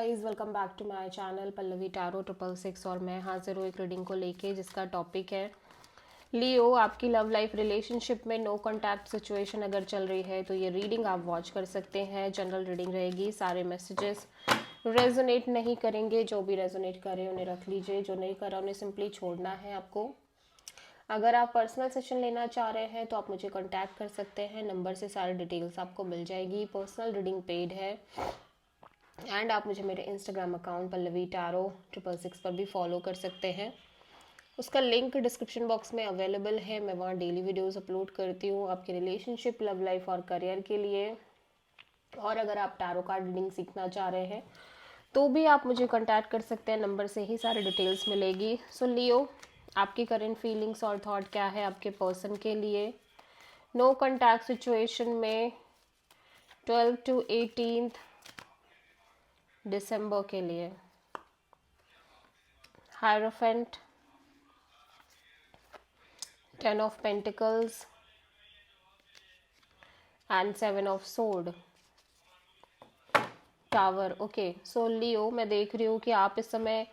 Guys welcome back to my channel Pallavi tarot 666 और मैं हाजिर हूँ एक रीडिंग को लेके जिसका टॉपिक है लियो। आपकी लव लाइफ रिलेशनशिप में नो कॉन्टैक्ट सिचुएशन अगर चल रही है तो ये रीडिंग आप वॉच कर सकते हैं। जनरल रीडिंग रहेगी, सारे मैसेजेस रेजोनेट नहीं करेंगे। जो भी रेजोनेट करे उन्हें रख लीजिए, जो नहीं करा उन्हें सिंपली छोड़ना है आपको। अगर आप पर्सनल सेशन लेना चाह रहे हैं तो आप मुझे कॉन्टैक्ट कर सकते हैं, नंबर से सारी डिटेल्स आपको मिल जाएगी। पर्सनल रीडिंग पेड है एंड आप मुझे मेरे इंस्टाग्राम अकाउंट पल्लवी टैरो 666 पर भी फॉलो कर सकते हैं। उसका लिंक डिस्क्रिप्शन बॉक्स में अवेलेबल है। मैं वहाँ डेली वीडियोस अपलोड करती हूँ आपके रिलेशनशिप, लव लाइफ और करियर के लिए। और अगर आप टैरो कार्ड रीडिंग सीखना चाह रहे हैं तो भी आप मुझे कांटेक्ट कर सकते हैं, नंबर से ही सारी डिटेल्स मिलेगी। सो लियो, आपकी करंट फीलिंग्स और थॉट क्या है आपके पर्सन के लिए नो कॉन्टैक्ट सिचुएशन में 12 to 18 दिसंबर के लिए। Hierophant, 10 of pentacles and 7 of sword, tower. Okay, so Leo, मैं देख रही हूँ कि आप इस समय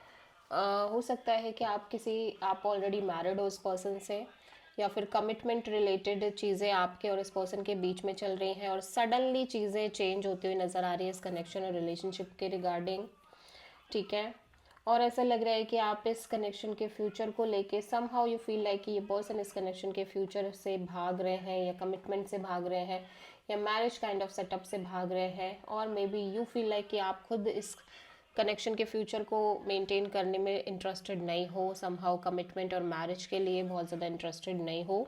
हो सकता है कि आप ऑलरेडी मैरिड हो उस पर्सन से, या फिर कमिटमेंट रिलेटेड चीज़ें आपके और इस पर्सन के बीच में चल रही हैं और सडनली चीज़ें चेंज होती हुई नज़र आ रही है इस कनेक्शन और रिलेशनशिप के रिगार्डिंग। ठीक है, और ऐसा लग रहा है कि आप इस कनेक्शन के फ्यूचर को लेके समहाउ यू फील लाइक कि ये पर्सन इस कनेक्शन के फ्यूचर से भाग रहे हैं, या कमिटमेंट से भाग रहे हैं, या मैरिज काइंड ऑफ सेटअप से भाग रहे हैं। और may be you feel like कि आप खुद इस कनेक्शन के फ्यूचर को मेंटेन करने में इंटरेस्टेड नहीं हो, समहाउ कमिटमेंट और मैरिज के लिए बहुत ज़्यादा इंटरेस्टेड नहीं हो।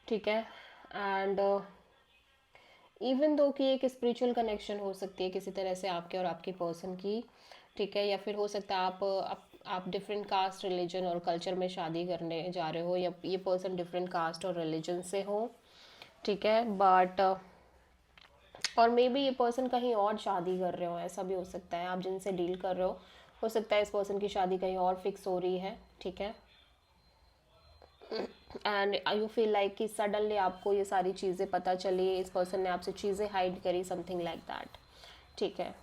ठीक है, एंड इवन दो कि एक स्पिरिचुअल कनेक्शन हो सकती है किसी तरह से आपके और आपकी पर्सन की। ठीक है, या फिर हो सकता है आप डिफरेंट कास्ट, रिलीजन और कल्चर में शादी करने जा रहे हो, या ये पर्सन डिफरेंट कास्ट और रिलीजन से हो। ठीक है, बट और मे बी ये पर्सन कहीं और शादी कर रहे हो, ऐसा भी हो सकता है। आप जिनसे डील कर रहे हो सकता है इस पर्सन की शादी कहीं और फिक्स हो रही है। ठीक है, एंड यू फील लाइक कि सडनली आपको ये सारी चीज़ें पता चली, इस पर्सन ने आपसे चीज़ें हाइड करी, समथिंग लाइक दैट। ठीक है,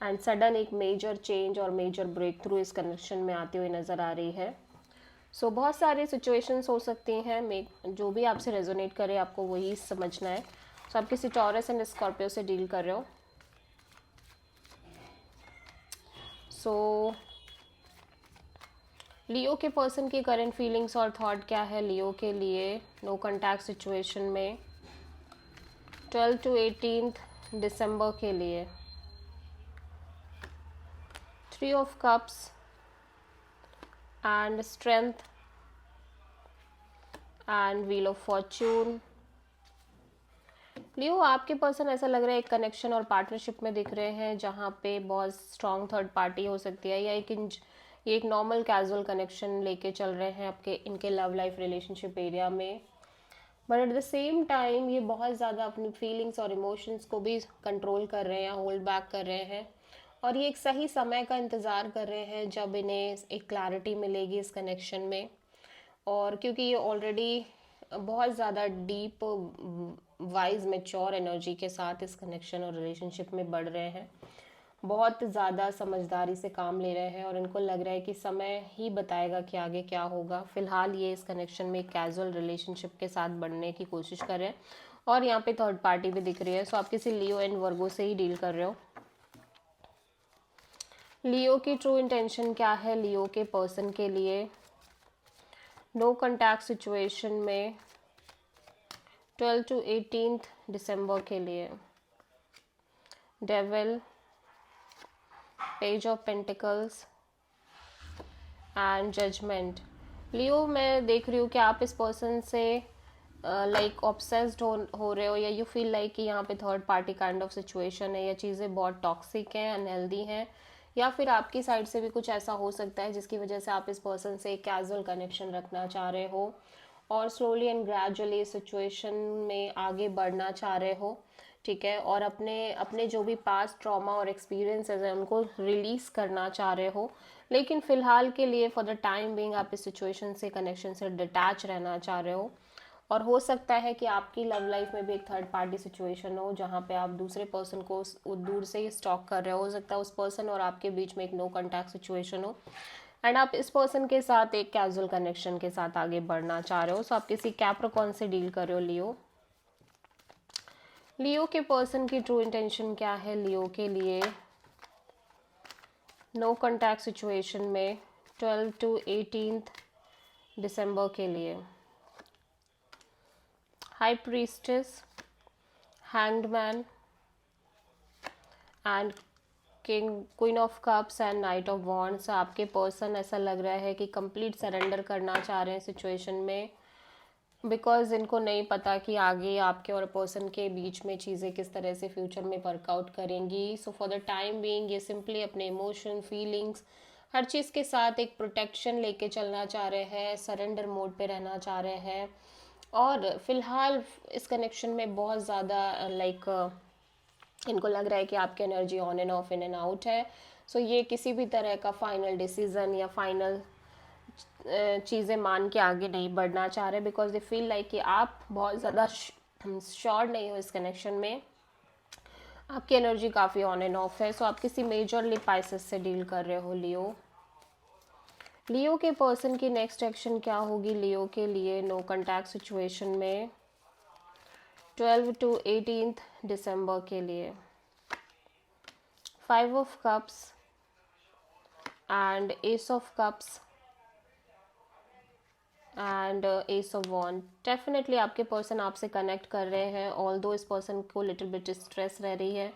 एंड सडन एक मेजर चेंज और मेजर ब्रेक थ्रू इस कनेक्शन में आती हुई नज़र आ रही है। सो बहुत सारी सिचुएशंस हो सकती हैं, जो भी आपसे रेजोनेट करे आपको वही समझना है। सो आप किसी टॉरस एंड स्कॉर्पियो से डील कर रहे हो। सो लियो के पर्सन की करंट फीलिंग्स और थॉट क्या है लियो के लिए नो कॉन्टैक्ट सिचुएशन में 12 to 18 दिसंबर के लिए। 3 of cups and strength and wheel of fortune. Leo, आपके पर्सन ऐसा लग रहा है एक कनेक्शन और पार्टनरशिप में दिख रहे हैं जहाँ पे बहुत स्ट्रॉन्ग थर्ड पार्टी हो सकती है, या ये एक नॉर्मल कैजुअल कनेक्शन लेके चल रहे हैं आपके इनके लव लाइफ रिलेशनशिप एरिया में। But at the same time ये बहुत ज़्यादा अपनी फीलिंग्स और इमोशंस को भी कंट्रोल कर रहे हैं, होल्ड बैक कर रहे हैं, और ये एक सही समय का इंतज़ार कर रहे हैं जब इन्हें एक क्लैरिटी मिलेगी इस कनेक्शन में। और क्योंकि ये ऑलरेडी बहुत ज़्यादा डीप, वाइज, मैच्योर एनर्जी के साथ इस कनेक्शन और रिलेशनशिप में बढ़ रहे हैं, बहुत ज़्यादा समझदारी से काम ले रहे हैं, और इनको लग रहा है कि समय ही बताएगा कि आगे क्या होगा। फिलहाल ये इस कनेक्शन में कैजुअल रिलेशनशिप के साथ बढ़ने की कोशिश कर रहे हैं, और यहाँ पे थर्ड पार्टी भी दिख रही है। सो आप किसी लियो एंड वर्गो से ही डील कर रहे हो। लियो की ट्रू इंटेंशन क्या है लियो के पर्सन के लिए नो कॉन्टैक्ट सिचुएशन में 12 to 18 दिसंबर के लिए। Devil, page of pentacles and judgement. Leo, मैं देख रही हूँ कि आप इस पर्सन से लाइक ऑब्सेस्ड हो रहे हो, या यू फील लाइक कि यहाँ पे third party kind of situation है, या चीज़ें बहुत टॉक्सिक हैं, अनहेल्दी हैं, या फिर आपकी साइड से भी कुछ ऐसा हो सकता है जिसकी वजह से आप इस पर्सन से एक कैजुअल कनेक्शन रखना चाह रहे हो और स्लोली एंड ग्रेजुअली सिचुएशन में आगे बढ़ना चाह रहे हो। ठीक है, और अपने अपने जो भी पास्ट ट्रॉमा और एक्सपीरियंसेस हैं उनको रिलीज़ करना चाह रहे हो, लेकिन फ़िलहाल के लिए फॉर द टाइम बीइंग आप इस सिचुएशन से, कनेक्शन से डिटैच रहना चाह रहे हो। और हो सकता है कि आपकी लव लाइफ में भी एक थर्ड पार्टी सिचुएशन हो जहाँ पे आप दूसरे पर्सन को दूर से ही स्टॉक कर रहे हो सकता है उस पर्सन और आपके बीच में एक नो कॉन्टैक्ट सिचुएशन हो, एंड आप इस पर्सन के साथ एक कैजुअल कनेक्शन के साथ आगे बढ़ना चाह रहे हो। सो आप किसी कैप्रिकॉर्न से डील कर रहे हो लियो। लियो के पर्सन की ट्रू इंटेंशन क्या है लियो के लिए नो कॉन्टैक्ट सिचुएशन में 12 to 18 दिसंबर के लिए? High priestess, hanged man and king, queen of cups and night of wands. आपके पर्सन ऐसा लग रहा है कि कंप्लीट सरेंडर करना चाह रहे हैं सिचुएशन में, बिकॉज इनको नहीं पता कि आगे आपके और पर्सन के बीच में चीज़ें किस तरह से फ्यूचर में वर्कआउट करेंगी। So for the time being ये सिंपली अपने इमोशन, फीलिंग्स, हर चीज़ के साथ एक प्रोटेक्शन लेके चलना चाह रहे हैं, सरेंडर मोड पे रहना चाह रहे हैं, और फिलहाल इस कनेक्शन में बहुत ज़्यादा इनको लग रहा है कि आपकी energy on end of, in and out है। सो ये किसी भी तरह का फाइनल डिसीजन या फाइनल चीज़ें मान के आगे नहीं बढ़ना चाह रहे, बिकॉज दे फील लाइक कि आप बहुत ज़्यादा श्योर नहीं हो इस कनेक्शन में, आपकी एनर्जी काफ़ी ऑन एंड ऑफ है। सो आप किसी मेजरली पाइसेस से डील कर रहे हो लियो। लियो के पर्सन की नेक्स्ट एक्शन क्या होगी लियो के लिए नो कॉन्टैक्ट सिचुएशन में 12 to 18 दिसंबर के लिए? 5 of cups and ace of cups and ace of wand. Definitely आपके पर्सन आपसे कनेक्ट कर रहे हैं, ऑल दो इस पर्सन को लिटिल बिट स्ट्रेस रह रही है,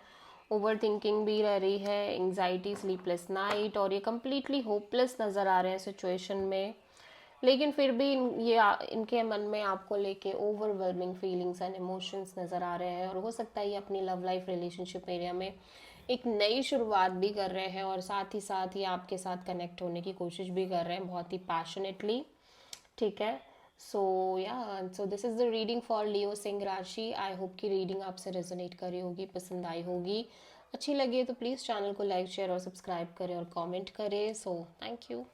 ओवर थिंकिंग भी रह रही है, एंग्जाइटी, स्लीपलेस नाइट, और ये कम्प्लीटली होपलेस नज़र आ रहे हैं सिचुएशन में। लेकिन फिर भी इनके मन में आपको लेके ओवरवेलमिंग फीलिंग्स एंड इमोशंस नज़र आ रहे हैं, और हो सकता है ये अपनी लव लाइफ रिलेशनशिप एरिया में एक नई शुरुआत भी कर रहे हैं, और साथ ही आपके साथ कनेक्ट होने की कोशिश भी कर रहे हैं बहुत ही पैशनेटली। ठीक है, so so this is the reading for Leo सिंह राशि। आई होप कि रीडिंग आपसे रेजोनेट करी होगी, पसंद आई होगी। अच्छी लगी है तो प्लीज़ चैनल को लाइक, शेयर और सब्सक्राइब करें और कमेंट करें। So thank you.